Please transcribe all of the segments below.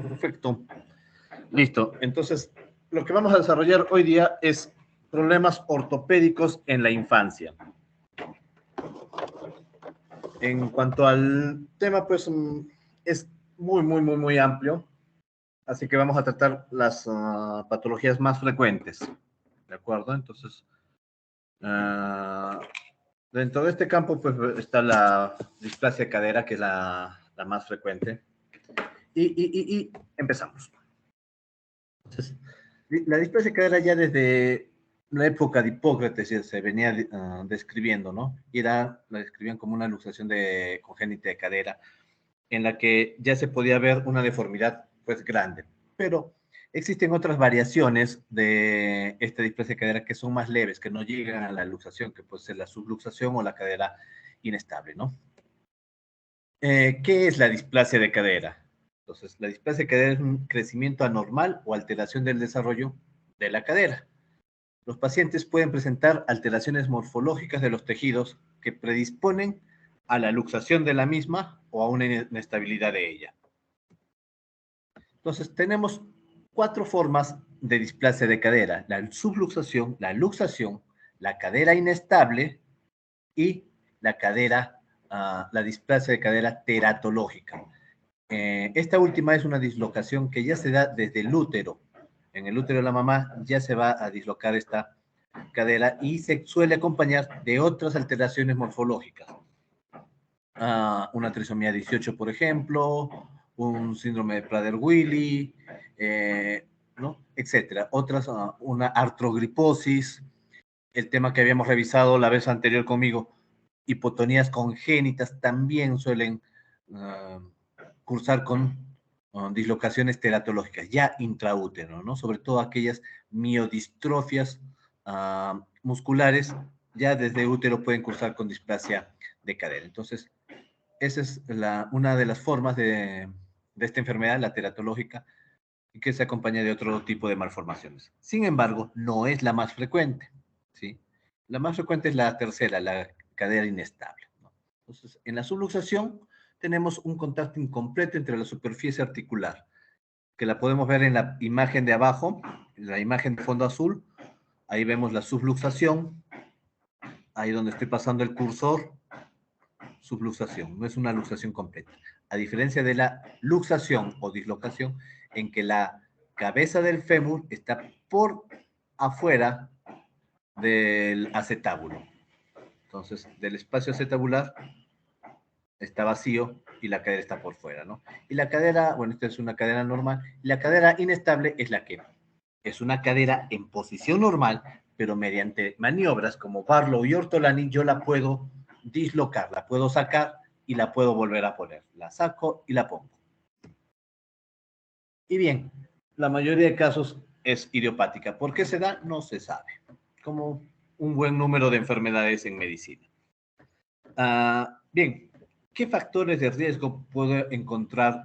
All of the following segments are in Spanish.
Perfecto. Listo. Entonces, lo que vamos a desarrollar hoy día es problemas ortopédicos en la infancia. En cuanto al tema, pues es muy amplio. Así que vamos a tratar las patologías más frecuentes. ¿De acuerdo? Entonces, dentro de este campo, pues está la displasia de cadera, que es la más frecuente. Y empezamos. Entonces, la displasia de cadera ya desde la época de Hipócrates ya se venía describiendo, ¿no? Y la describían como una luxación congénita de cadera, en la que ya se podía ver una deformidad, pues, grande. Pero existen otras variaciones de esta displasia de cadera que son más leves, que no llegan a la luxación, que puede ser la subluxación o la cadera inestable, ¿no? ¿Qué es la displasia de cadera? Entonces, la displasia de cadera es un crecimiento anormal o alteración del desarrollo de la cadera. Los pacientes pueden presentar alteraciones morfológicas de los tejidos que predisponen a la luxación de la misma o a una inestabilidad de ella. Entonces, tenemos 4 formas de displasia de cadera: la subluxación, la luxación, la cadera inestable y la displasia de cadera teratológica. Esta última es una dislocación que ya se da desde el útero. En el útero de la mamá ya se va a dislocar esta cadera y se suele acompañar de otras alteraciones morfológicas. Una trisomía 18, por ejemplo, un síndrome de Prader-Willi, ¿no? Etcétera. Otras, una artrogriposis, el tema que habíamos revisado la vez anterior conmigo, hipotonías congénitas, también suelen cursar con dislocaciones teratológicas, ya intraútero, ¿no? Sobre todo aquellas miodistrofias musculares, ya desde útero pueden cursar con displasia de cadera. Entonces, esa es una de las formas de esta enfermedad, la teratológica, y que se acompaña de otro tipo de malformaciones. Sin embargo, no es la más frecuente, ¿sí? La más frecuente es la tercera, la cadera inestable, ¿no? Entonces, en la subluxación tenemos un contacto incompleto entre la superficie articular, que la podemos ver en la imagen de abajo, la imagen de fondo azul. Ahí vemos la subluxación, ahí donde estoy pasando el cursor, subluxación, no es una luxación completa. A diferencia de la luxación o dislocación, en que la cabeza del fémur está por afuera del acetábulo. Entonces, del espacio acetabular está vacío y la cadera está por fuera, ¿no? Y la cadera, bueno, esta es una cadera normal. Y la cadera inestable es la que es una cadera en posición normal, pero mediante maniobras como Barlow y Ortolani, yo la puedo dislocar, la puedo sacar y la puedo volver a poner. La saco y la pongo. Y bien, la mayoría de casos es idiopática. ¿Por qué se da? No se sabe. Como un buen número de enfermedades en medicina. Bien, ¿qué factores de riesgo puedo encontrar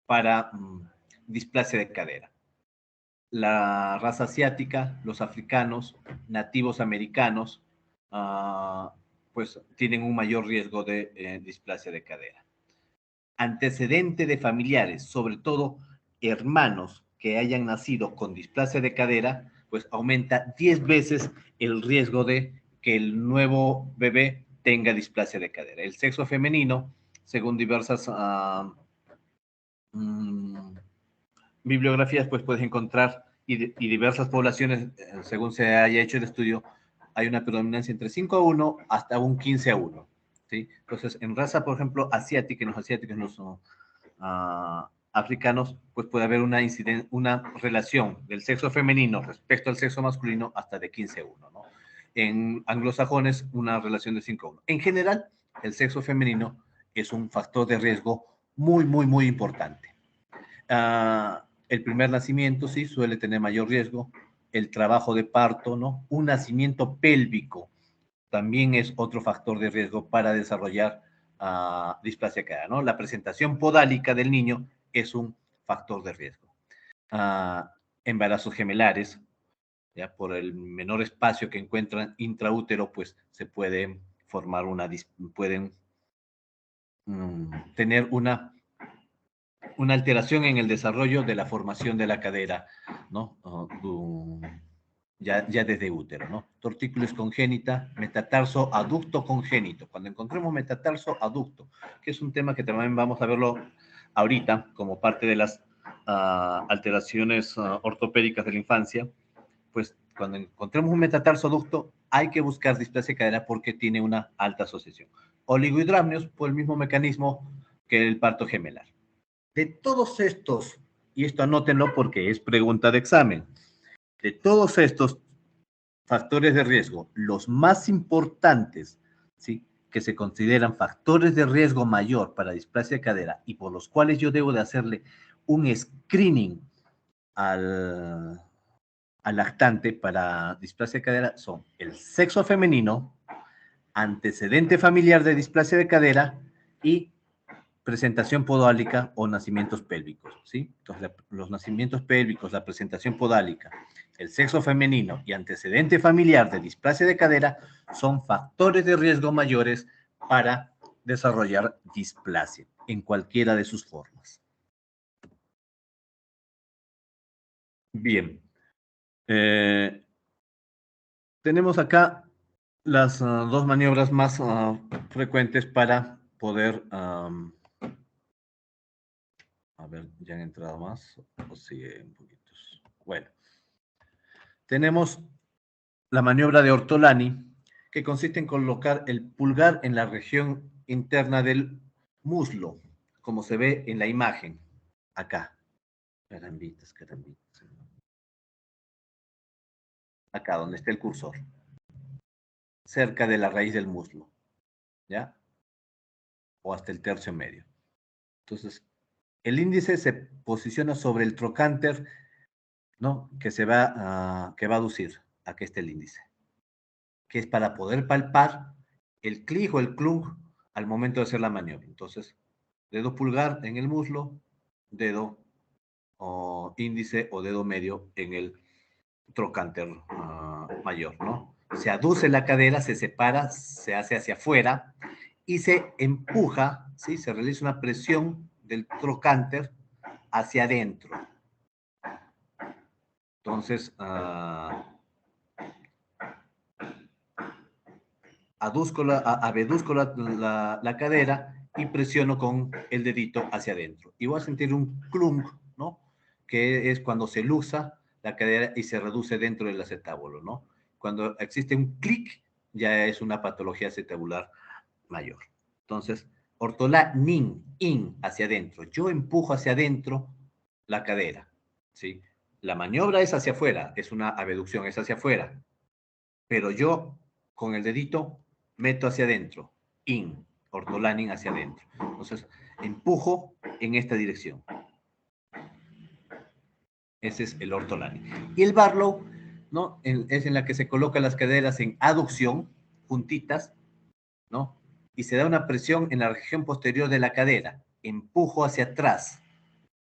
para displasia de cadera? La raza asiática, los africanos, nativos americanos, pues tienen un mayor riesgo de displasia de cadera. Antecedente de familiares, sobre todo hermanos que hayan nacido con displasia de cadera, pues aumenta 10 veces el riesgo de que el nuevo bebé tenga displasia de cadera. El sexo femenino, según diversas bibliografías, pues puedes encontrar y diversas poblaciones, según se haya hecho el estudio, hay una predominancia entre 5-1 hasta un 15-1. ¿Sí? Entonces, en raza, por ejemplo, asiática, en los asiáticos, en los africanos, pues puede haber una relación del sexo femenino respecto al sexo masculino hasta de 15-1, ¿no? En anglosajones, una relación de 5-1. En general, el sexo femenino es un factor de riesgo muy importante. El primer nacimiento, sí, suele tener mayor riesgo. El trabajo de parto, ¿no? Un nacimiento pélvico también es otro factor de riesgo para desarrollar displasia cadera, ¿no? La presentación podálica del niño es un factor de riesgo. Embarazos gemelares, ya por el menor espacio que encuentran intraútero, pues se pueden formar pueden tener una una alteración en el desarrollo de la formación de la cadera, ¿no? Ya desde útero, ¿no? Tortícolis congénita, metatarso aducto congénito. Cuando encontremos metatarso aducto, que es un tema que también vamos a verlo ahorita como parte de las alteraciones ortopédicas de la infancia, pues cuando encontremos un metatarso aducto hay que buscar displasia de cadera porque tiene una alta asociación. Oligohidramnios por el mismo mecanismo que el parto gemelar. De todos estos, y esto anótenlo porque es pregunta de examen, de todos estos factores de riesgo, los más importantes, ¿sí?, que se consideran factores de riesgo mayor para displasia de cadera y por los cuales yo debo de hacerle un screening al lactante para displasia de cadera son el sexo femenino, antecedente familiar de displasia de cadera y presentación podálica o nacimientos pélvicos, ¿sí? Entonces, los nacimientos pélvicos, la presentación podálica, el sexo femenino y antecedente familiar de displasia de cadera son factores de riesgo mayores para desarrollar displasia en cualquiera de sus formas. Bien. Tenemos acá las dos maniobras más frecuentes para poder... a ver, ¿ya han entrado más? O sigue un poquito. Bueno. Tenemos la maniobra de Ortolani, que consiste en colocar el pulgar en la región interna del muslo, como se ve en la imagen. Acá. Carambitas, carambitas. Acá, donde está el cursor. Cerca de la raíz del muslo. ¿Ya? O hasta el tercio medio. Entonces, el índice se posiciona sobre el trocánter, ¿no?, que va a aducir. Aquí está el índice, que es para poder palpar el clic o el clung al momento de hacer la maniobra. Entonces, dedo pulgar en el muslo, dedo índice o dedo medio en el trocánter mayor, ¿no? Se aduce la cadera, se separa, se hace hacia afuera y se empuja, ¿sí? Se realiza una presión del trocánter hacia adentro. Entonces, abeduzco la cadera y presiono con el dedito hacia adentro. Y voy a sentir un clunk, ¿no?, que es cuando se luxa la cadera y se reduce dentro del acetábulo, ¿no? Cuando existe un clic, ya es una patología acetabular mayor. Entonces, ortolanin, in, hacia adentro. Yo empujo hacia adentro la cadera, ¿sí? La maniobra es hacia afuera, es una abducción, es hacia afuera. Pero yo, con el dedito, meto hacia adentro, in, ortolanin hacia adentro. Entonces, empujo en esta dirección. Ese es el ortolanin. Y el Barlow, ¿no?, es en la que se colocan las caderas en aducción, juntitas, ¿no? Y se da una presión en la región posterior de la cadera. Empujo hacia atrás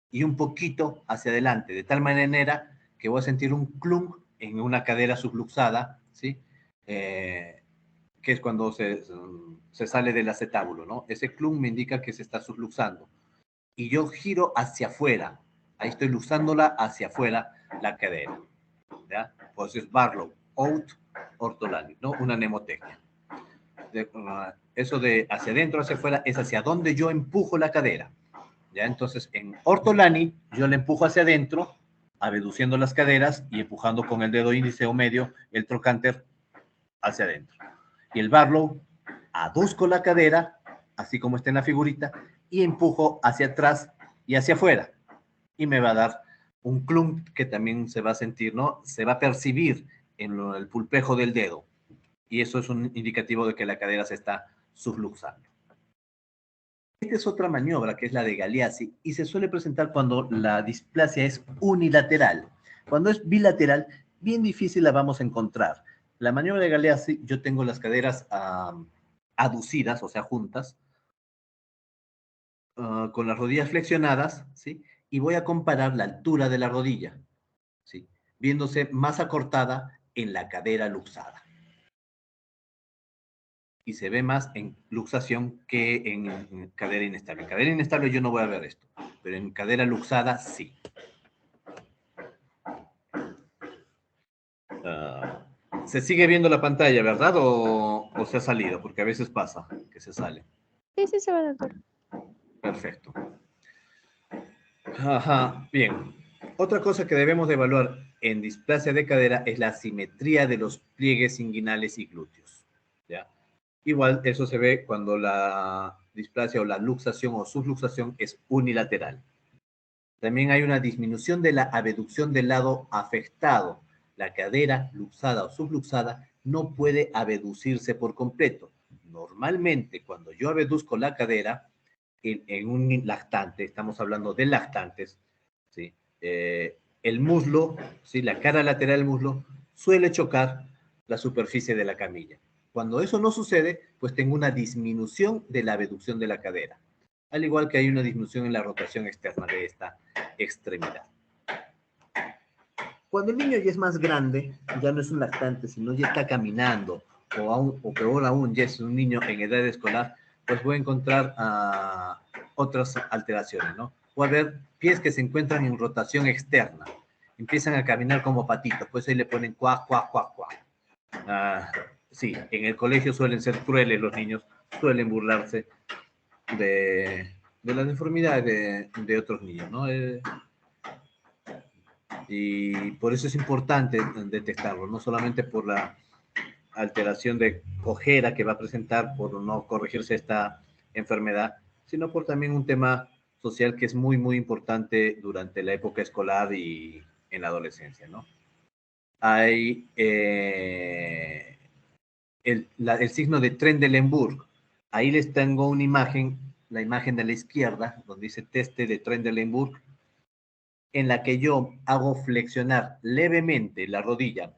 y un poquito hacia adelante, de tal manera que voy a sentir un clunk en una cadera subluxada, ¿sí? Que es cuando se sale del acetábulo, ¿no? Ese clunk me indica que se está subluxando. Y yo giro hacia afuera. Ahí estoy luxándola hacia afuera la cadera. ¿Ya? Pues es Barlow, out, ortolani, ¿no? Una mnemotecnia. Eso de hacia adentro, hacia afuera, es hacia donde yo empujo la cadera. ¿Ya? Entonces, en ortolani, yo le empujo hacia adentro, abduciendo las caderas y empujando con el dedo índice o medio el trocánter hacia adentro. Y el Barlow, aduzco la cadera, así como está en la figurita, y empujo hacia atrás y hacia afuera. Y me va a dar un clunk que también se va a sentir, ¿no? Se va a percibir en el pulpejo del dedo. Y eso es un indicativo de que la cadera se está subluxando. Esta es otra maniobra, que es la de Galeazzi, y se suele presentar cuando la displasia es unilateral. Cuando es bilateral, bien difícil la vamos a encontrar. La maniobra de Galeazzi, yo tengo las caderas aducidas, o sea, juntas, con las rodillas flexionadas, ¿sí? Y voy a comparar la altura de la rodilla, ¿sí?, viéndose más acortada en la cadera luxada. y se ve más en luxación que en cadera inestable. En cadera inestable yo no voy a ver esto, pero en cadera luxada sí. Se sigue viendo la pantalla, ¿verdad? ¿O se ha salido? Porque a veces pasa que se sale. Sí, sí, se va, doctor. Perfecto. Ajá, bien. Otra cosa que debemos de evaluar en displasia de cadera es la simetría de los pliegues inguinales y glúteos. ¿Ya? Igual eso se ve cuando la displasia o la luxación o subluxación es unilateral. También hay una disminución de la abducción del lado afectado. La cadera luxada o subluxada no puede abducirse por completo. Normalmente, cuando yo abduzco la cadera en un lactante, estamos hablando de lactantes, ¿sí? El muslo, ¿sí? La cara lateral del muslo suele chocar la superficie de la camilla. Cuando eso no sucede, pues tengo una disminución de la abducción de la cadera, al igual que hay una disminución en la rotación externa de esta extremidad. Cuando el niño ya es más grande, ya no es un lactante, sino ya está caminando, o peor aún, ya es un niño en edad escolar, pues voy a encontrar otras alteraciones, ¿no? O a ver pies que se encuentran en rotación externa, empiezan a caminar como patitos, pues ahí le ponen cuac, cuac, cuac, cuac. Sí, en el colegio suelen ser crueles los niños, suelen burlarse de las deformidades de otros niños, ¿no? Y por eso es importante detectarlo, no solamente por la alteración de cojera que va a presentar por no corregirse esta enfermedad, sino por también un tema social que es muy, muy importante durante la época escolar y en la adolescencia, ¿no? Hay el signo de Trendelenburg. Ahí les tengo una imagen, la imagen de la izquierda, donde dice teste de Trendelenburg, en la que yo hago flexionar levemente la rodilla.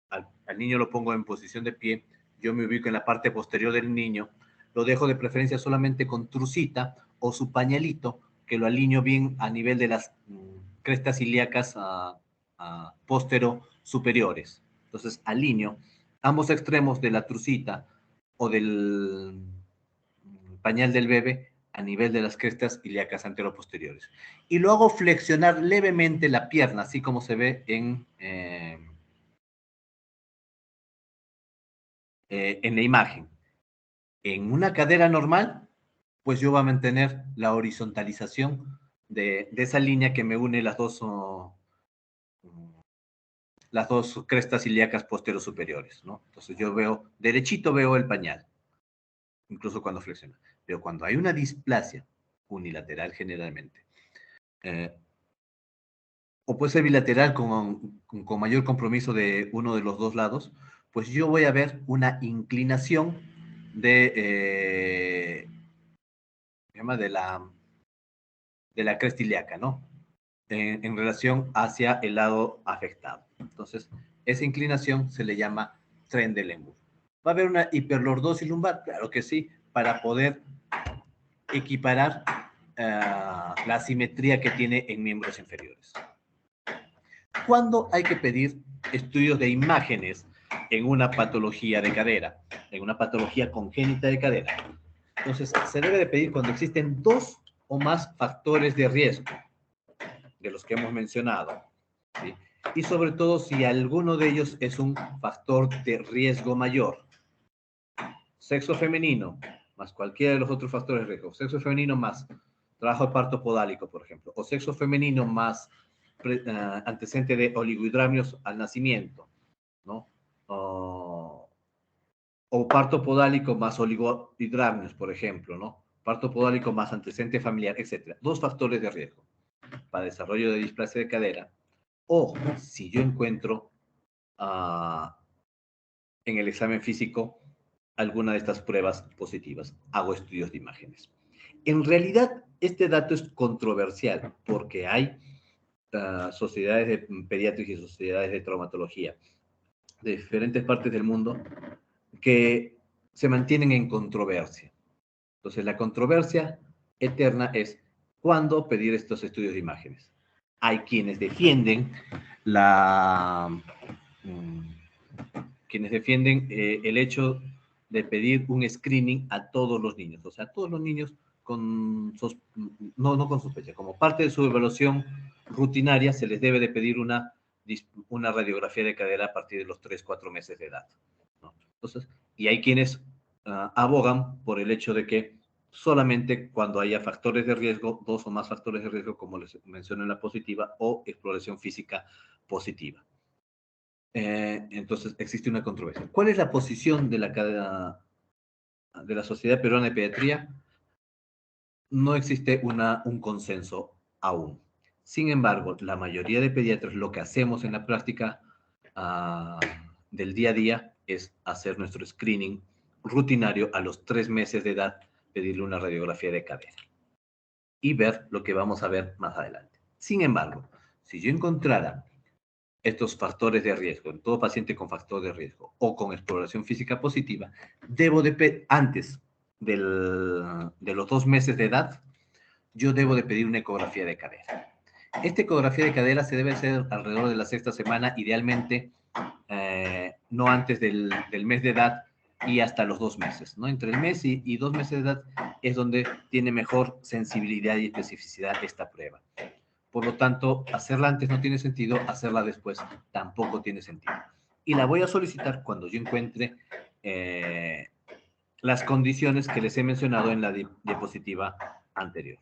Al niño lo pongo en posición de pie, yo me ubico en la parte posterior del niño, lo dejo de preferencia solamente con trucita o su pañalito, que lo alineo bien a nivel de las crestas ilíacas póstero superiores. Entonces alineo ambos extremos de la trucita o del pañal del bebé a nivel de las crestas ilíacas anteroposteriores. Y lo hago flexionar levemente la pierna, así como se ve en la imagen. En una cadera normal, pues yo voy a mantener la horizontalización de esa línea que me une las dos crestas ilíacas posteriores superiores, ¿no? Entonces yo veo, derechito veo el pañal, incluso cuando flexiona. Pero cuando hay una displasia unilateral generalmente, o puede ser bilateral con mayor compromiso de uno de los dos lados, pues yo voy a ver una inclinación de la cresta ilíaca, ¿no? En relación hacia el lado afectado. Entonces, esa inclinación se le llama Trendelenburg. ¿Va a haber una hiperlordosis lumbar? Claro que sí, para poder equiparar la simetría que tiene en miembros inferiores. ¿Cuándo hay que pedir estudios de imágenes en una patología de cadera, en una patología congénita de cadera? Entonces, se debe de pedir cuando existen dos o más factores de riesgo de los que hemos mencionado, ¿sí? Y sobre todo si alguno de ellos es un factor de riesgo mayor. Sexo femenino, más cualquiera de los otros factores de riesgo. Sexo femenino más trabajo de parto podálico, por ejemplo. O sexo femenino más antecedente de oligohidramios al nacimiento, ¿no? O parto podálico más oligohidramios, por ejemplo, ¿no? Parto podálico más antecedente familiar, etc. Dos factores de riesgo para desarrollo de displasia de cadera. O si yo encuentro en el examen físico alguna de estas pruebas positivas, hago estudios de imágenes. En realidad, este dato es controversial porque hay sociedades de pediatría y sociedades de traumatología de diferentes partes del mundo que se mantienen en controversia. Entonces, la controversia eterna es cuándo pedir estos estudios de imágenes. Hay quienes defienden el hecho de pedir un screening a todos los niños, o sea, a todos los niños no con sospecha, como parte de su evaluación rutinaria se les debe de pedir una radiografía de cadera a partir de los 3-4 meses de edad, ¿no? Entonces, y hay quienes abogan por el hecho de que solamente cuando haya factores de riesgo, 2 o más factores de riesgo, como les mencioné en la positiva, o exploración física positiva. Entonces, existe una controversia. ¿Cuál es la posición de la Sociedad Peruana de Pediatría? No existe un consenso aún. Sin embargo, la mayoría de pediatras lo que hacemos en la práctica del día a día es hacer nuestro screening rutinario a los 3 meses de edad, pedirle una radiografía de cadera y ver lo que vamos a ver más adelante. Sin embargo, si yo encontrara estos factores de riesgo en todo paciente con factor de riesgo o con exploración física positiva, antes de los 2 meses de edad, yo debo de pedir una ecografía de cadera. Esta ecografía de cadera se debe hacer alrededor de la 6ª semana, idealmente no antes del mes de edad y hasta los 2 meses, ¿no? Entre el mes y 2 meses de edad es donde tiene mejor sensibilidad y especificidad esta prueba. Por lo tanto, hacerla antes no tiene sentido, hacerla después tampoco tiene sentido. Y la voy a solicitar cuando yo encuentre las condiciones que les he mencionado en la diapositiva anterior.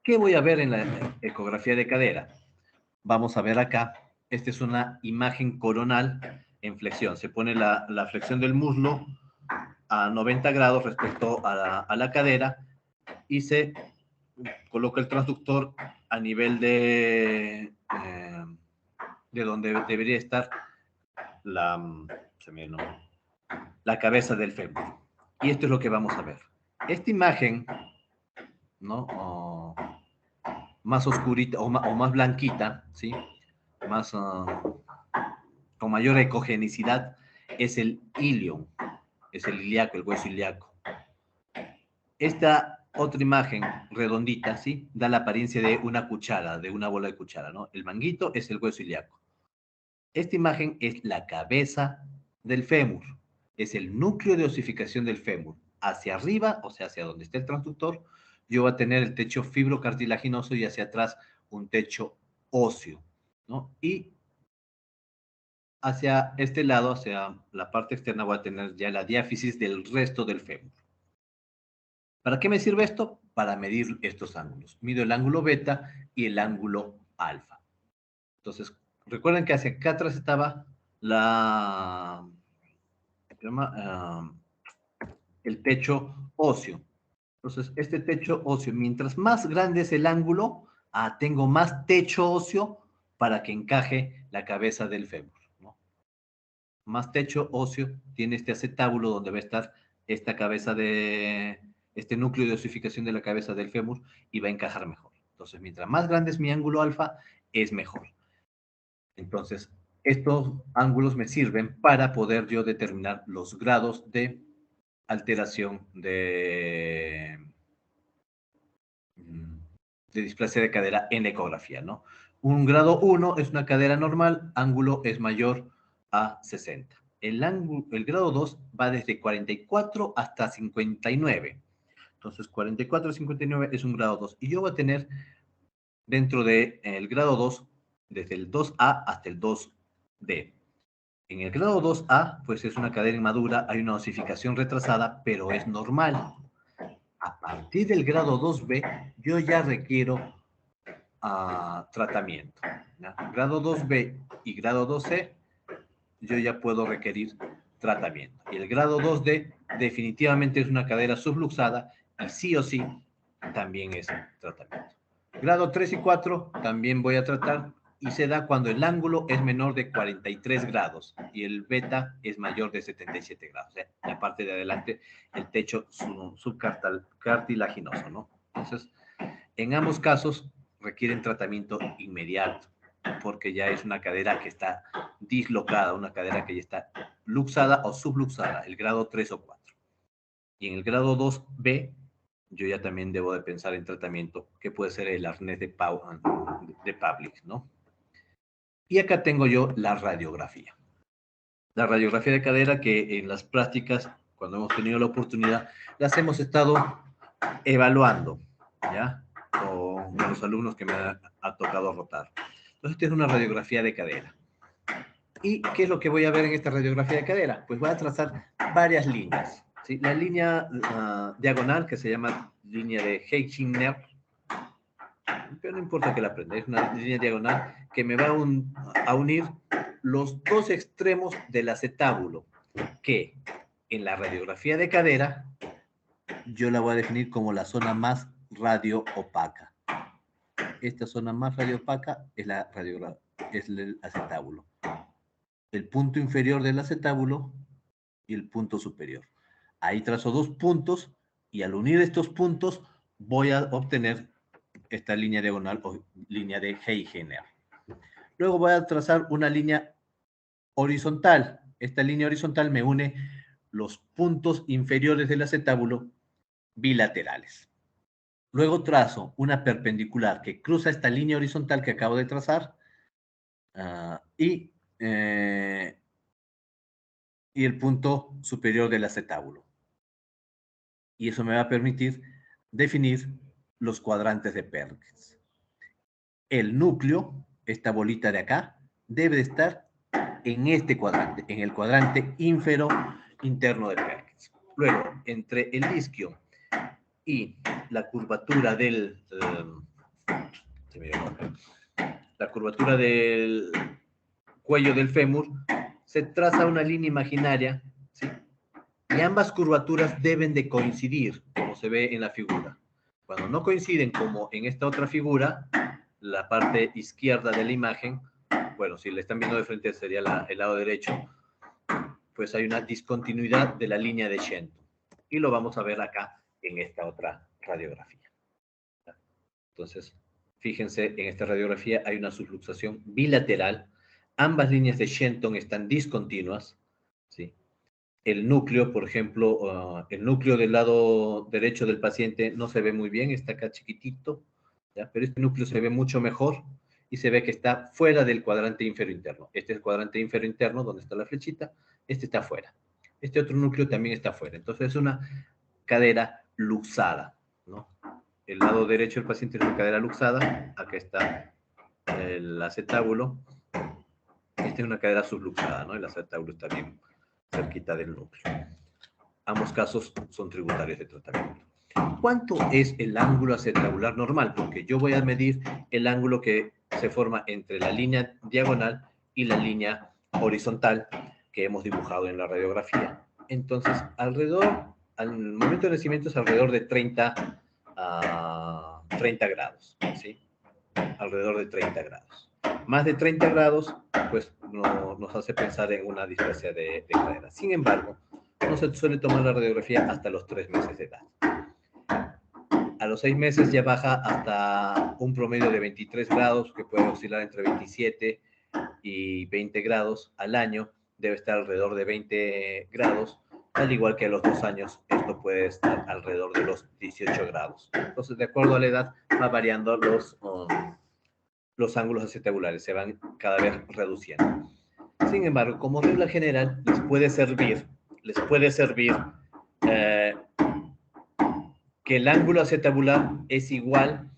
¿Qué voy a ver en la ecografía de cadera? Vamos a ver acá, esta es una imagen coronal en flexión. Se pone la flexión del muslo a 90 grados respecto a la cadera y se coloca el transductor a nivel de donde debería estar la cabeza del fémur. Y esto es lo que vamos a ver. Esta imagen, ¿no? Más oscurita o más blanquita, ¿sí? Más con mayor ecogenicidad es el ilion, es el ilíaco, el hueso ilíaco. Esta otra imagen redondita, ¿sí? Da la apariencia de una cuchara, de una bola de cuchara, ¿no? El manguito es el hueso ilíaco. Esta imagen es la cabeza del fémur, es el núcleo de osificación del fémur. Hacia arriba, o sea, hacia donde está el transductor, yo voy a tener el techo fibrocartilaginoso y hacia atrás un techo óseo, ¿no? Y hacia este lado, hacia la parte externa, voy a tener ya la diáfisis del resto del fémur. ¿Para qué me sirve esto? Para medir estos ángulos. Mido el ángulo beta y el ángulo alfa. Entonces, recuerden que hacia acá atrás estaba el techo óseo. Entonces, este techo óseo, mientras más grande es el ángulo, tengo más techo óseo para que encaje la cabeza del fémur, ¿no? Más techo óseo tiene este acetábulo donde va a estar esta cabeza este núcleo de osificación de la cabeza del fémur y va a encajar mejor. Entonces, mientras más grande es mi ángulo alfa, es mejor. Entonces, estos ángulos me sirven para poder yo determinar los grados de alteración de displasia de cadera en ecografía, ¿no? Un grado 1 es una cadera normal, ángulo es mayor a 60. El grado 2 va desde 44 hasta 59. Entonces, 44 a 59 es un grado 2. Y yo voy a tener dentro del grado 2, desde el 2A hasta el 2D. En el grado 2A, pues es una cadera inmadura, hay una osificación retrasada, pero es normal. A partir del grado 2B, yo ya requiero tratamiento, ¿no? Grado 2B y grado 2C, yo ya puedo requerir tratamiento. Y el grado 2D definitivamente es una cadera subluxada y sí o sí también es tratamiento. Grado 3 y 4 también voy a tratar y se da cuando el ángulo es menor de 43 grados y el beta es mayor de 77 grados. La parte de adelante, el techo subcartilaginoso, ¿no? Entonces, en ambos casos requieren tratamiento inmediato porque ya es una cadera que está dislocada, una cadera que ya está luxada o subluxada, el grado 3 o 4. Y en el grado 2B, yo ya también debo de pensar en tratamiento, que puede ser el arnés de Pavlik, ¿no? Y acá tengo yo la radiografía. La radiografía de cadera que en las prácticas, cuando hemos tenido la oportunidad, las hemos estado evaluando, ¿ya? Con los alumnos que me ha tocado rotar. Entonces, esta es una radiografía de cadera. ¿Y qué es lo que voy a ver en esta radiografía de cadera? Pues voy a trazar varias líneas, ¿sí? La línea diagonal, que se llama línea de Heichinger, pero no importa que la aprenda, es una línea diagonal que me va a unir los dos extremos del acetábulo, que en la radiografía de cadera yo la voy a definir como la zona más radio-opaca. Esta zona más radio-opaca es es el acetábulo. El punto inferior del acetábulo y el punto superior. Ahí trazo dos puntos y al unir estos puntos voy a obtener esta línea diagonal o línea de Heichinger. Luego voy a trazar una línea horizontal. Esta línea horizontal me une los puntos inferiores del acetábulo bilaterales. Luego trazo una perpendicular que cruza esta línea horizontal que acabo de trazar y el punto superior del acetábulo. Y eso me va a permitir definir los cuadrantes de Perkins. El núcleo, esta bolita de acá, debe de estar en este cuadrante, en el cuadrante ínfero interno de Perkins. Luego, entre el isquio y la curvatura del cuello del fémur, se traza una línea imaginaria, ¿sí? Y ambas curvaturas deben de coincidir, como se ve en la figura. Cuando no coinciden, como en esta otra figura, la parte izquierda de la imagen, bueno, si le están viendo de frente sería el lado derecho, pues hay una discontinuidad de la línea de Shenton. Y lo vamos a ver acá en esta otra radiografía. Entonces, fíjense, en esta radiografía hay una subluxación bilateral. Ambas líneas de Shenton están discontinuas, ¿sí? El núcleo, por ejemplo, el núcleo del lado derecho del paciente no se ve muy bien, está acá chiquitito, ¿ya? Pero este núcleo se ve mucho mejor y se ve que está fuera del cuadrante ínfero interno. Este es el cuadrante ínfero interno, donde está la flechita, este está fuera. Este otro núcleo también está fuera. Entonces es una cadera luxada, ¿no? El lado derecho del paciente es una cadera luxada, acá está el acetábulo, esta es una cadera subluxada, ¿no? El acetábulo está bien cerquita del núcleo. Ambos casos son tributarios de tratamiento. ¿Cuánto es el ángulo acetabular normal? Porque yo voy a medir el ángulo que se forma entre la línea diagonal y la línea horizontal que hemos dibujado en la radiografía. Entonces, al momento de nacimiento es alrededor de 30 grados, ¿sí? Alrededor de 30 grados. Más de 30 grados, pues nos hace pensar en una displasia de cadera. Sin embargo, no se suele tomar la radiografía hasta los 3 meses de edad. A los 6 meses ya baja hasta un promedio de 23 grados, que puede oscilar entre 27 y 20 grados al año. Debe estar alrededor de 20 grados, al igual que a los 2 años, esto puede estar alrededor de los 18 grados. Entonces, de acuerdo a la edad, va variando los ángulos acetabulares, se van cada vez reduciendo. Sin embargo, como regla general, les puede servir que el ángulo acetabular es igual,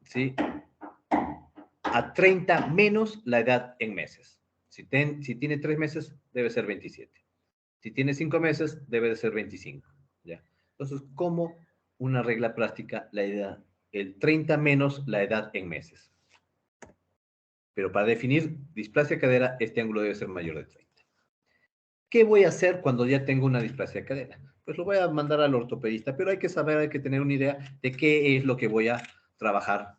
¿sí?, a 30 menos la edad en meses. Si tiene 3 meses, debe ser 27. Si tiene 5 meses, debe de ser 25. ¿Ya? Entonces, como una regla práctica, la edad, el 30 menos la edad en meses. Pero para definir displasia cadera, este ángulo debe ser mayor de 30. ¿Qué voy a hacer cuando ya tengo una displasia de cadera? Pues lo voy a mandar al ortopedista, pero hay que saber, hay que tener una idea de qué es lo que voy a trabajar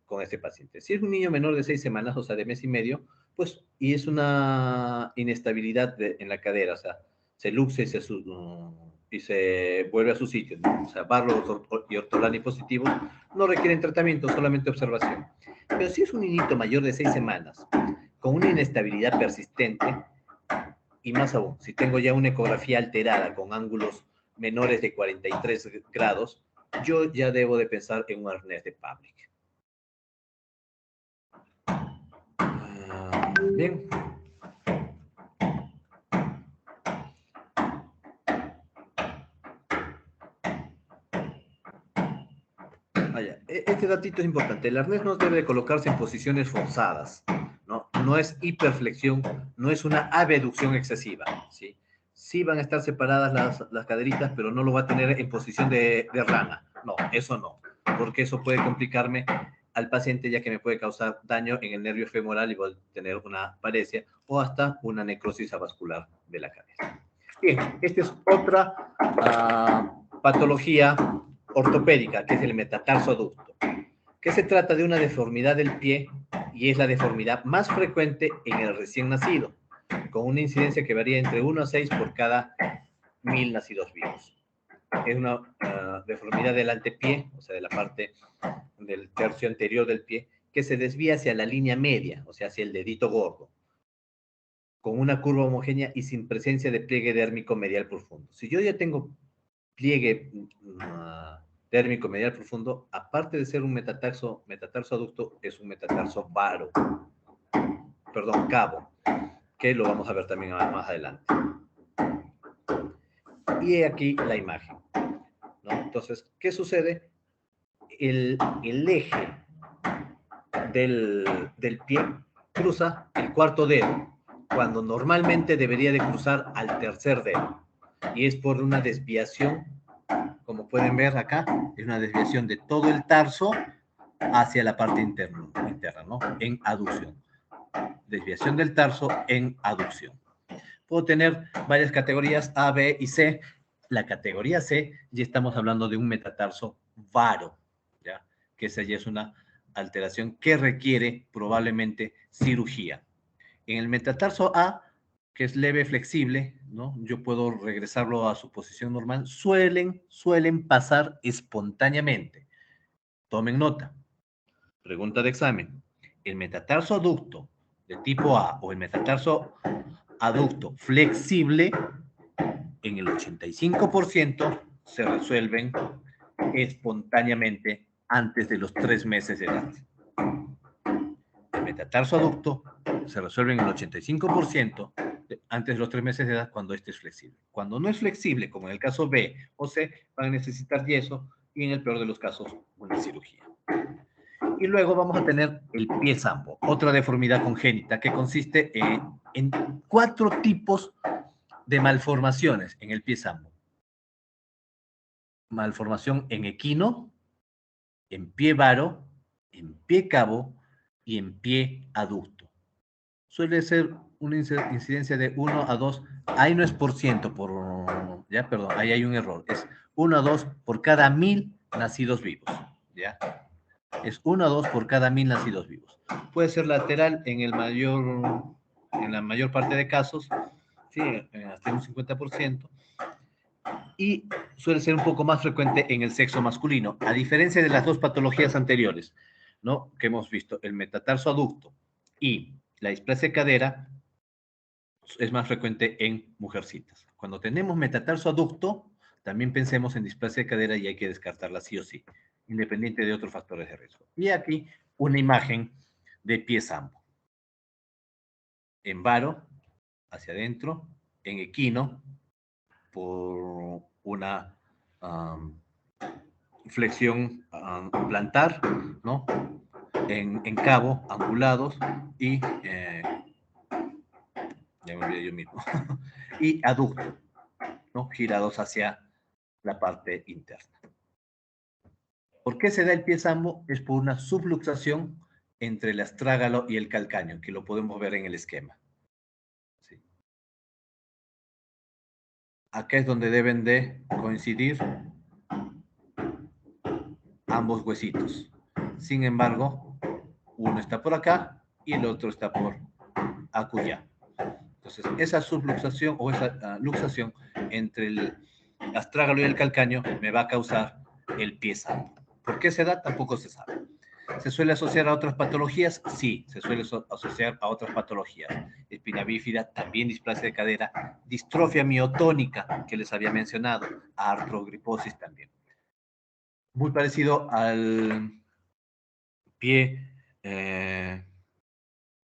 con este paciente. Si es un niño menor de 6 semanas, o sea, de mes y medio, pues, y es una inestabilidad en la cadera, o sea, se luxa y se vuelve a su sitio, ¿no? O sea, Barlow y ortolani positivos no requieren tratamiento, solamente observación. Pero si es un niñito mayor de 6 semanas, con una inestabilidad persistente, y más aún, si tengo ya una ecografía alterada con ángulos menores de 43 grados, yo ya debo de pensar en un arnés de Pavlik. Bien. Este datito es importante. El arnés no debe de colocarse en posiciones forzadas, ¿no? No es hiperflexión, no es una abducción excesiva, ¿sí? Sí van a estar separadas las caderitas, pero no lo va a tener en posición de rana. No, eso no, porque eso puede complicarme al paciente, ya que me puede causar daño en el nervio femoral y voy a tener una paresia o hasta una necrosis avascular de la cadera. Bien, esta es otra patología ortopédica, que es el metatarsoaducto, que se trata de una deformidad del pie y es la deformidad más frecuente en el recién nacido, con una incidencia que varía entre 1 a 6 por cada 1000 nacidos vivos. Es una deformidad del antepié, o sea, de la parte del tercio anterior del pie, que se desvía hacia la línea media, o sea, hacia el dedito gordo, con una curva homogénea y sin presencia de pliegue dérmico medial profundo. Si yo ya tengo pliegue térmico medial profundo, aparte de ser un metatarsoaducto, es un metatarso varo, perdón, cabo, que lo vamos a ver también más adelante. Y he aquí la imagen, ¿no? Entonces, ¿qué sucede? El eje del pie cruza el cuarto dedo, cuando normalmente debería de cruzar al tercer dedo. Y es por una desviación, como pueden ver acá, es una desviación de todo el tarso hacia la parte interna, ¿no? En aducción. Desviación del tarso en aducción. Puedo tener varias categorías A, B y C. La categoría C, ya estamos hablando de un metatarso varo, ¿ya? Que esa ya es una alteración que requiere probablemente cirugía. En el metatarso A, que es leve, flexible, ¿no? Yo puedo regresarlo a su posición normal, suelen pasar espontáneamente. Tomen nota. Pregunta de examen. El metatarso aducto de tipo A o el metatarso aducto flexible, en el 85% se resuelven espontáneamente antes de los 3 meses de edad. El metatarso aducto se resuelve en el 85% antes de los 3 meses de edad cuando este es flexible. Cuando no es flexible, como en el caso B o C, van a necesitar yeso y en el peor de los casos, una cirugía. Y luego vamos a tener el pie zambo, otra deformidad congénita que consiste en 4 tipos de malformaciones en el pie zambo. Malformación en equino, en pie varo, en pie cabo y en pie aducto. Suele ser una incidencia de 1 a 2, ahí no es por ciento, ya, perdón, ahí hay un error, es 1 a 2 por cada 1000 nacidos vivos, ¿ya? Es 1 a 2 por cada 1000 nacidos vivos. Puede ser lateral en la mayor parte de casos, sí, hasta un 50%, y suele ser un poco más frecuente en el sexo masculino, a diferencia de las dos patologías anteriores, ¿no? Que hemos visto, el metatarsoaducto y la displasia de cadera es más frecuente en mujercitas. Cuando tenemos metatarsoaducto, también pensemos en displasia de cadera y hay que descartarla sí o sí, independiente de otros factores de riesgo. Y aquí una imagen de pie zambo. En varo, hacia adentro, en equino, por una flexión plantar, ¿no? En cabo, angulados y, ya me olvidé yo mismo, y aducto, ¿no? Girados hacia la parte interna. ¿Por qué se da el pie zambo? Es por una subluxación entre el astrágalo y el calcáneo, que lo podemos ver en el esquema. ¿Sí? Acá es donde deben de coincidir ambos huesitos. Sin embargo, uno está por acá y el otro está por acullá. Entonces, esa subluxación o esa luxación entre el astrágalo y el calcáneo me va a causar el pie zambo. ¿Por qué se da? Tampoco se sabe. ¿Se suele asociar a otras patologías? Sí, se suele asociar a otras patologías. Espina bífida, también displasia de cadera, distrofia miotónica, que les había mencionado, artrogriposis también. Muy parecido al pie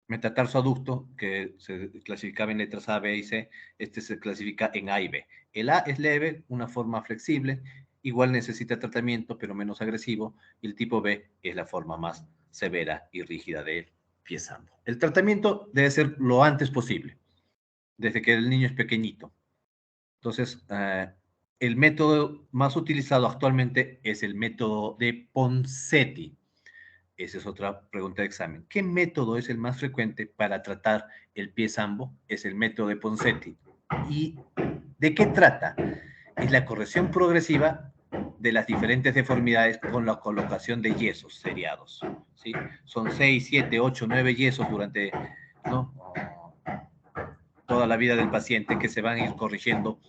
metatarsoaducto, que se clasificaba en letras A, B y C, este se clasifica en A y B. El A es leve, una forma flexible, igual necesita tratamiento, pero menos agresivo, y el tipo B es la forma más severa y rígida del pie sambo. El tratamiento debe ser lo antes posible, desde que el niño es pequeñito. Entonces, el método más utilizado actualmente es el método de Ponseti. Esa es otra pregunta de examen. ¿Qué método es el más frecuente para tratar el pie sambo? Es el método de Ponseti. ¿Y de qué trata? Es la corrección progresiva de las diferentes deformidades con la colocación de yesos seriados. ¿Sí? Son 6, 7, 8, 9 yesos durante, ¿no?, toda la vida del paciente que se van a ir corrigiendo,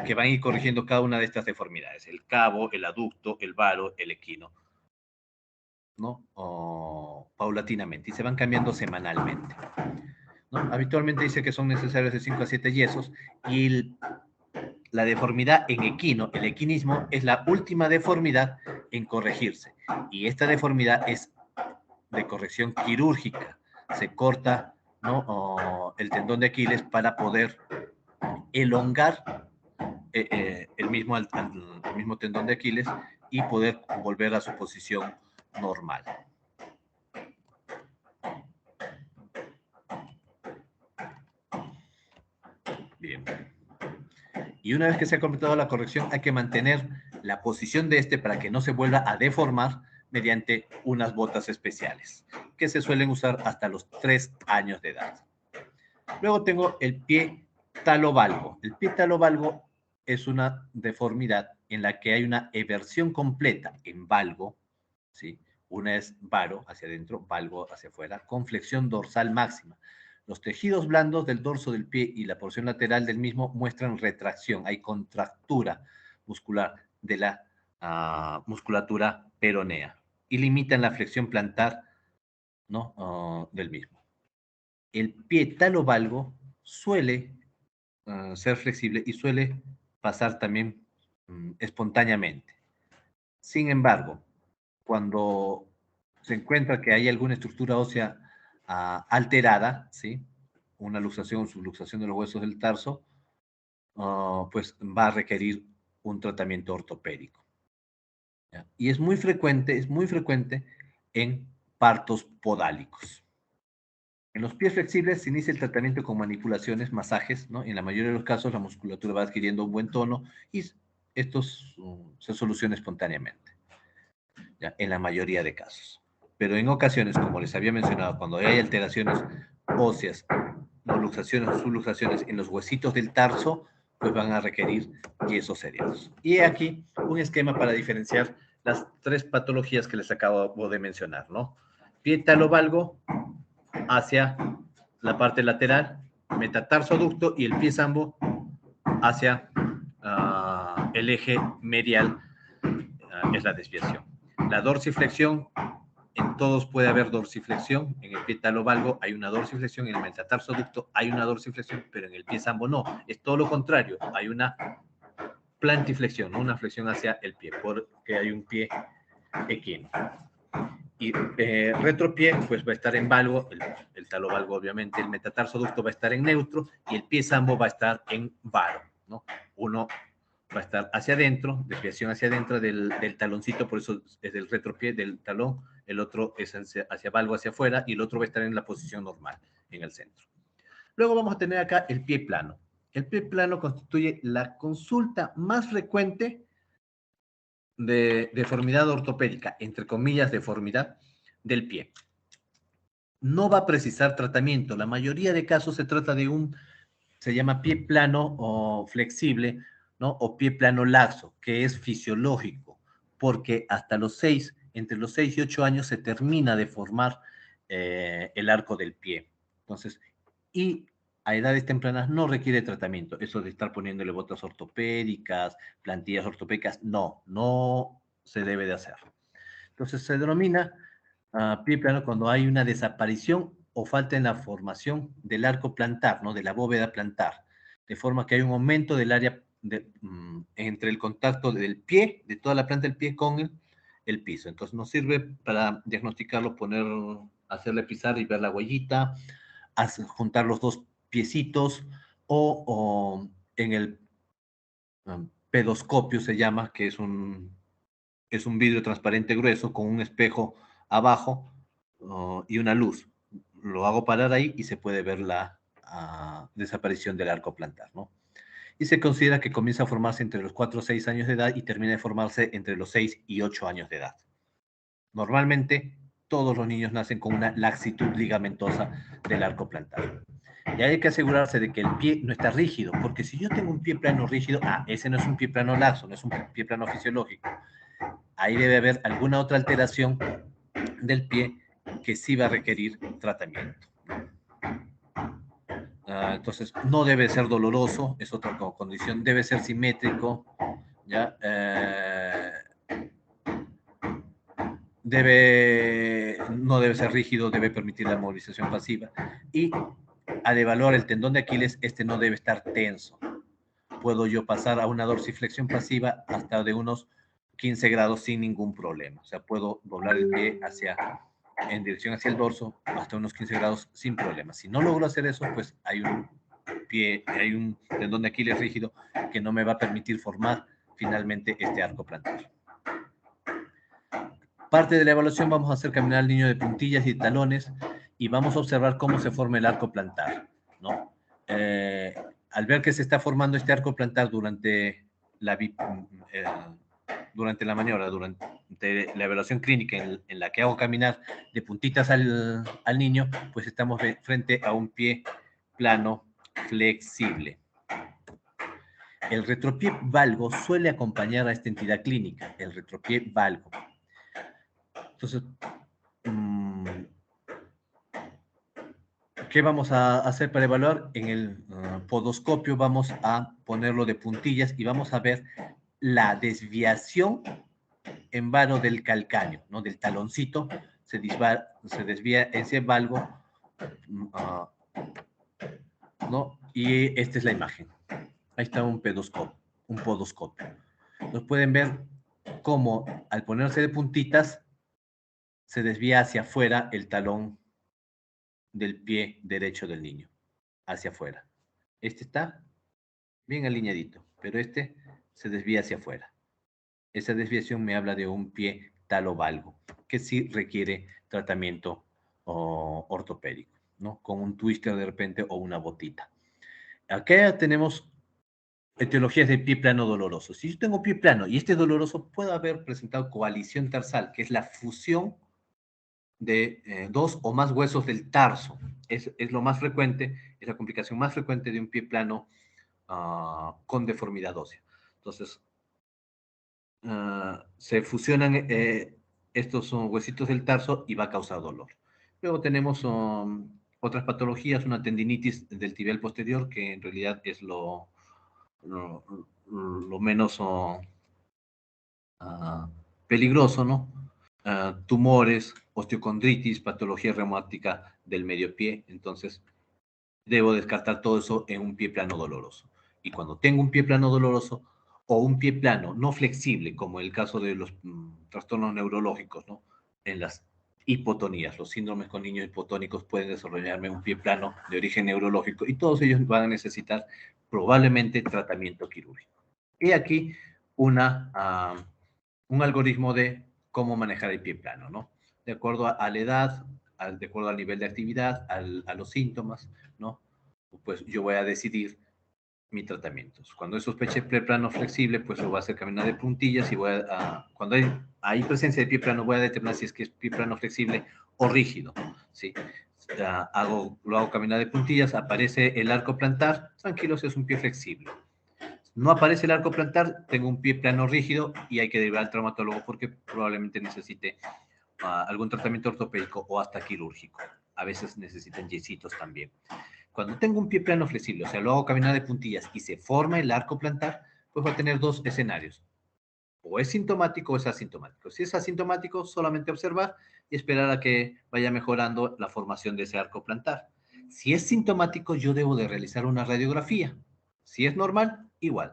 que van a ir corrigiendo cada una de estas deformidades: el cabo, el aducto, el varo, el equino, ¿no? Paulatinamente, y se van cambiando semanalmente, ¿no? Habitualmente dice que son necesarios de 5 a 7 yesos, y la deformidad en equino, el equinismo, es la última deformidad en corregirse, y esta deformidad es de corrección quirúrgica. Se corta, ¿no?, el tendón de Aquiles para poder elongar el mismo tendón de Aquiles y poder volver a su posición normal. Bien. Y una vez que se ha completado la corrección, hay que mantener la posición de este para que no se vuelva a deformar mediante unas botas especiales que se suelen usar hasta los 3 años de edad. Luego tengo el pie talovalgo. El pie talovalgo es una deformidad en la que hay una eversión completa en valgo, ¿sí? Una es varo hacia adentro, valgo hacia afuera, con flexión dorsal máxima. Los tejidos blandos del dorso del pie y la porción lateral del mismo muestran retracción, hay contractura muscular de la musculatura peronea y limitan la flexión plantar, ¿no?, del mismo. El pie talovalgo suele ser flexible y suele pasar también espontáneamente. Sin embargo, cuando se encuentra que hay alguna estructura ósea alterada, ¿sí?, una luxación o subluxación de los huesos del tarso, pues va a requerir un tratamiento ortopédico, ¿ya? Y es muy frecuente en partos podálicos. En los pies flexibles se inicia el tratamiento con manipulaciones, masajes, ¿no? En la mayoría de los casos la musculatura va adquiriendo un buen tono y estos se soluciona espontáneamente, ¿ya?, en la mayoría de casos. Pero en ocasiones, como les había mencionado, cuando hay alteraciones óseas, luxaciones o subluxaciones en los huesitos del tarso, pues van a requerir yesos seriados. Y he aquí un esquema para diferenciar las 3 patologías que les acabo de mencionar, ¿no? Pie talovalgo hacia la parte lateral, metatarsoducto, y el pie sambo hacia el eje medial, es la desviación. La dorsiflexión, en todos puede haber dorsiflexión. En el pie talovalgo hay una dorsiflexión, en el metatarsoducto hay una dorsiflexión, pero en el pie sambo no. Es todo lo contrario, hay una plantiflexión, ¿no?, una flexión hacia el pie, porque hay un pie equino. Y retropié, pues va a estar en valgo, el talovalgo obviamente, el metatarsoducto va a estar en neutro y el pie sambo va a estar en varo, ¿no? Uno va a estar hacia adentro, desviación hacia adentro del taloncito, por eso es del retropié del talón, el otro es hacia valgo, hacia afuera, y el otro va a estar en la posición normal, en el centro. Luego vamos a tener acá el pie plano. El pie plano constituye la consulta más frecuente de deformidad ortopédica, entre comillas, deformidad del pie. No va a precisar tratamiento. La mayoría de casos se trata de se llama pie plano o flexible, ¿no?, o pie plano laxo, que es fisiológico, porque hasta entre los 6 y 8 años se termina de formar el arco del pie. Entonces, y a edades tempranas no requiere tratamiento. Eso de estar poniéndole botas ortopédicas, plantillas ortopédicas, no se debe de hacer. Entonces se denomina pie plano cuando hay una desaparición o falta en la formación del arco plantar, ¿no?, de la bóveda plantar, de forma que hay un aumento del área entre el contacto del pie, de toda la planta del pie, con el piso. Entonces nos sirve para diagnosticarlo, hacerle pisar y ver la huellita, juntar los dos piecitos, o en el pedoscopio se llama, que es un vidrio transparente grueso con un espejo abajo y una luz. Lo hago parar ahí y se puede ver la desaparición del arco plantar, ¿no? Y se considera que comienza a formarse entre los 4 o 6 años de edad y termina de formarse entre los 6 y 8 años de edad. Normalmente, todos los niños nacen con una laxitud ligamentosa del arco plantar. Y hay que asegurarse de que el pie no está rígido, porque si yo tengo un pie plano rígido, ese no es un pie plano laxo, no es un pie plano fisiológico. Ahí debe haber alguna otra alteración del pie que sí va a requerir tratamiento. Entonces, no debe ser doloroso, es otra condición, debe ser simétrico, ¿ya? No debe ser rígido, debe permitir la movilización pasiva. Y al evaluar el tendón de Aquiles, este no debe estar tenso. Puedo yo pasar a una dorsiflexión pasiva hasta de unos 15 grados sin ningún problema. O sea, puedo doblar el pie en dirección hacia el dorso hasta unos 15 grados sin problema. Si no logro hacer eso, pues hay un tendón de Aquiles rígido que no me va a permitir formar finalmente este arco plantar. Parte de la evaluación vamos a hacer caminar al niño de puntillas y talones y vamos a observar cómo se forma el arco plantar, ¿no? Al ver que se está formando este arco plantar durante la maniobra, durante la evaluación clínica en la que hago caminar de puntitas al niño, pues estamos frente a un pie plano flexible. El retropié valgo suele acompañar a esta entidad clínica, el retropié valgo. Entonces, ¿qué vamos a hacer para evaluar? En el podoscopio vamos a ponerlo de puntillas y vamos a ver la desviación en vano del calcáneo, ¿no? Del taloncito, se desvía ese valgo, ¿no? Y esta es la imagen. Ahí está un podoscopio. Nos pueden ver cómo al ponerse de puntitas se desvía hacia afuera el talón del pie derecho del niño, hacia afuera. Este está bien alineadito, pero este se desvía hacia afuera. Esa desviación me habla de un pie talovalgo, que sí requiere tratamiento ortopédico, ¿no? Con un twister de repente o una botita. Acá tenemos etiologías de pie plano doloroso. Si yo tengo pie plano y este es doloroso, puede haber presentado coalición tarsal, que es la fusión de dos o más huesos del tarso. Es lo más frecuente, es la complicación más frecuente de un pie plano con deformidad ósea. Entonces, se fusionan estos huesitos del tarso y va a causar dolor. Luego tenemos otras patologías, una tendinitis del tibial posterior, que en realidad es lo menos peligroso, ¿no? Tumores, osteocondritis, patología reumática del medio pie. Entonces, debo descartar todo eso en un pie plano doloroso. Y cuando tengo un pie plano doloroso o un pie plano no flexible, como el caso de los trastornos neurológicos, ¿no? En las hipotonías, los síndromes con niños hipotónicos pueden desarrollarme un pie plano de origen neurológico y todos ellos van a necesitar probablemente tratamiento quirúrgico. Y aquí un algoritmo de cómo manejar el pie plano, ¿no? De acuerdo a la edad, de acuerdo al nivel de actividad, a los síntomas, ¿no? Pues yo voy a decidir mi tratamiento. Cuando es sospecha de pie plano flexible, pues lo voy a hacer caminar de puntillas y cuando hay presencia de pie plano, voy a determinar si es que es pie plano flexible o rígido, ¿sí? Lo hago caminar de puntillas, aparece el arco plantar, tranquilo, si es un pie flexible. No aparece el arco plantar, tengo un pie plano rígido y hay que derivar al traumatólogo porque probablemente necesite algún tratamiento ortopédico o hasta quirúrgico. A veces necesitan yesitos también. Cuando tengo un pie plano flexible, o sea, lo hago caminar de puntillas y se forma el arco plantar, pues va a tener dos escenarios. O es sintomático o es asintomático. Si es asintomático, solamente observar y esperar a que vaya mejorando la formación de ese arco plantar. Si es sintomático, yo debo de realizar una radiografía. Si es normal, igual.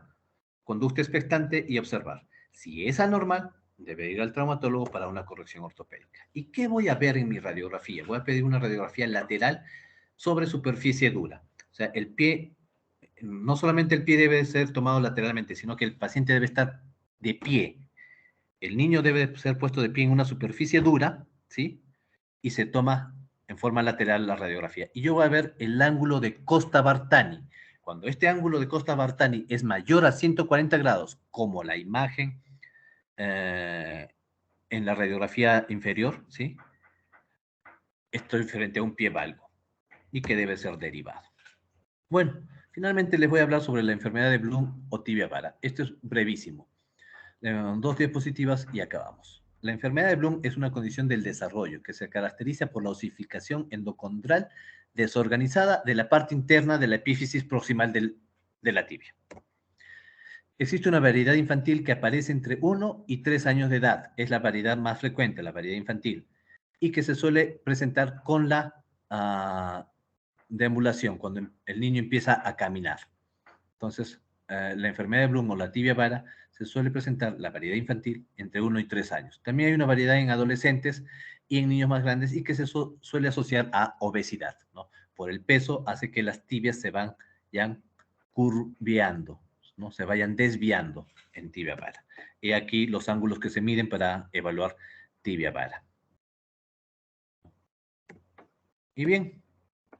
Conducta expectante y observar. Si es anormal, debe ir al traumatólogo para una corrección ortopédica. ¿Y qué voy a ver en mi radiografía? Voy a pedir una radiografía lateral sobre superficie dura. O sea, el pie no solamente el pie debe ser tomado lateralmente, sino que el paciente debe estar de pie. El niño debe ser puesto de pie en una superficie dura, ¿sí? Y se toma en forma lateral la radiografía. Y yo voy a ver el ángulo de Costa-Bartani. Cuando este ángulo de Costa-Bartani es mayor a 140 grados, como la imagen en la radiografía inferior, ¿sí? Estoy frente a un pie valgo y que debe ser derivado. Bueno, finalmente les voy a hablar sobre la enfermedad de Bloom o tibia vara. Esto es brevísimo. 2 diapositivas y acabamos. La enfermedad de Bloom es una condición del desarrollo que se caracteriza por la osificación endocondral desorganizada de la parte interna de la epífisis proximal de la tibia. Existe una variedad infantil que aparece entre 1 y 3 años de edad. Es la variedad más frecuente, la variedad infantil, y que se suele presentar con la deambulación, cuando el niño empieza a caminar. Entonces, la enfermedad de Bloom o la tibia vara se suele presentar, la variedad infantil, entre 1 y 3 años. También hay una variedad en adolescentes y en niños más grandes y que se suele asociar a obesidad, ¿no? Por el peso hace que las tibias se vayan curveando, ¿no? Se vayan desviando en tibia vara. Y aquí los ángulos que se miden para evaluar tibia vara. Y bien,